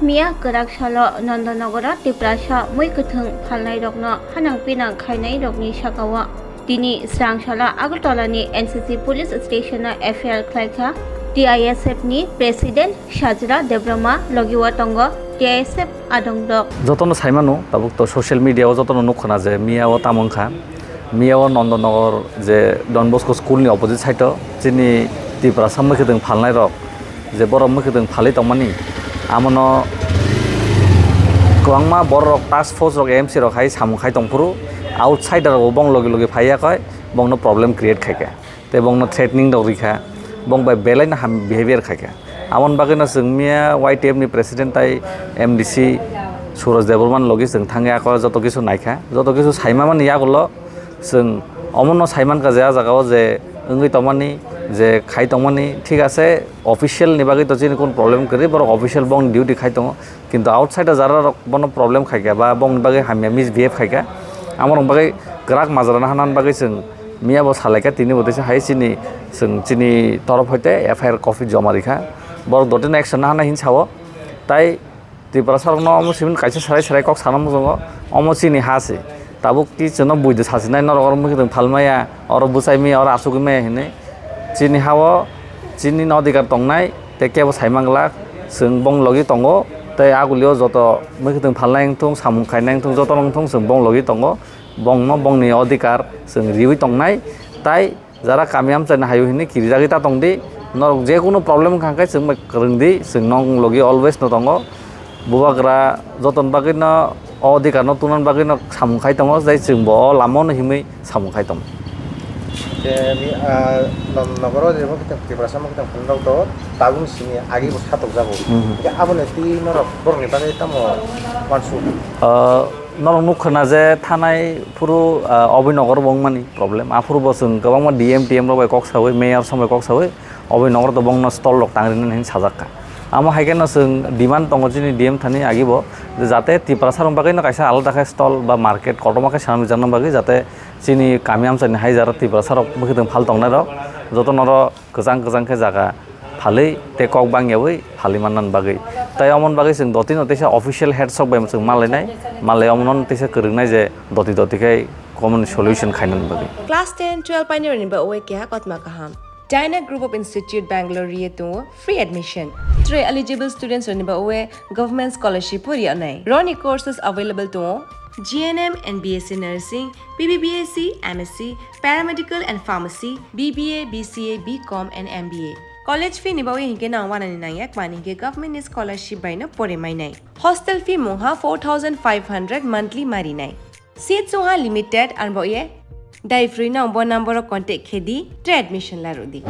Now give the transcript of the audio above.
Mia Karakshalo Nandanagaro Tiprasa Mwikuthung Phalnairogno Hanang Pinang Khlainairogni Shakawa Dini Swrangchati Agartalani NCC Police Station FIR Khlaika TISFni President Shajra Debrama Logiwa Tongo TISF Adongdok Jotono Saimano tabuk to social media jotono nukhana je Mia o Tamonkha Mia o Nandanagaro je Don Bosco School ni opposite side chini Tiprasa Mwikuthung Phalnairog je boro Mwikuthung Phali tongmani amono kwangma borok task force rok MC rok hai samukhai tongpuru outsider rok bong logi logi phaiya koi bong no problem create khaika te bong no threatening dok rikha bong by belai na ham behavior khaika amon bagena sungmia YTF ni president tai MDC Suraj Deborman logi sung thangya ko joto kisu naikha joto kisu saima man ya golo sung omonno saiman ka ja jagao je ungui tomani যে খাই তংমানি ঠিক আছে official নিবাগি তো চিনি কোন problem করি বড় official বং duty খাই তং কিন্তু আউটসাইডে যারা বন প্রবলেম খাইকা বা বং নিবাগি হামিয়া মিসবিহেভ খাইকা আমার বাগै গ্রাহক মাজারানা হানান বাগै जों মিয়া ব সালাইকা তিনি বতেছে হাই চিনি जों চিনি তরফ হইতে FIR কপি জমা রিখা বড় দটিন অ্যাকশন হানা হিন ছাও তাই ত্রিপুরা সরকার অম সিমিন কাইছে সারাই সারাই কক সানাম জङ অম চিনি হাসি তাবুক কি জন্য বুইদে সাসিনাই নরগর মুখে ফালমায়া অর বুসাইমি অর আসুগিমে হিনে chini hawo chini nodikar tongnai te kebo saimangla sung bong logi tongo te agulio joto Mwikuthung phalnaing thung samung khainaing thung joto nong thung sung bong logi tongo bong no bong ni odikar sung riwi tongnai tai jara kamiam chana hayu hini kirijagi ta tongdi nor je kono problem khangkai sung krungdi sung nong logi always no tongo bubagra joton bagi no odikar no tunan bagi no samung khai tongo jai sung bo lamon himai samung khai tong mi Nandanagaro je Mwikuthung Tiprasa Mwikuthung Phalnairog to tabung sini agi bo satok jago ke abone ti norok borni bagi tamo mansu norok nukhana je thanai puru Abhinagor bongmani problem afuru bosung gobangma DM TM ro bai kok sawi mayor samai kok sawi Abhinagor to bongno stall lok tangrin hin sajakka amo haikena sung demand tongo chini DM thani agibo jate Tiprasa rong bagai no kaisa alada kha stall ba market kotoma kha sanami janam bagai jate chini kamiam chani hai jara Tiprasa rok Mwikuthung phal tongnai rok joto noro gojang gojang khe jaga phalei te kok bangyawi phali manan bagai tai amon bagai sung doti no tesa official head sok bai sung malainai malai amon tesa keringnai je doti doti kai common solution khainan bagai Class 10 12 pioneer ba oe kya kotma kaham Dina Group of Institute Bangalore to free admission. 3 eligible students on government scholarship for Yanai. Roni courses available to GNM and BSc Nursing, BBBSc, MSc, Paramedical and Pharmacy, BBA, BCA, BCom and MBA. College fee nibawi hinke na 199 maninke government scholarship by na pore mainai. Hostel fee moha 4500 monthly marinai. Seats soha limited and boye Dai free na number contact khedi admission la rodi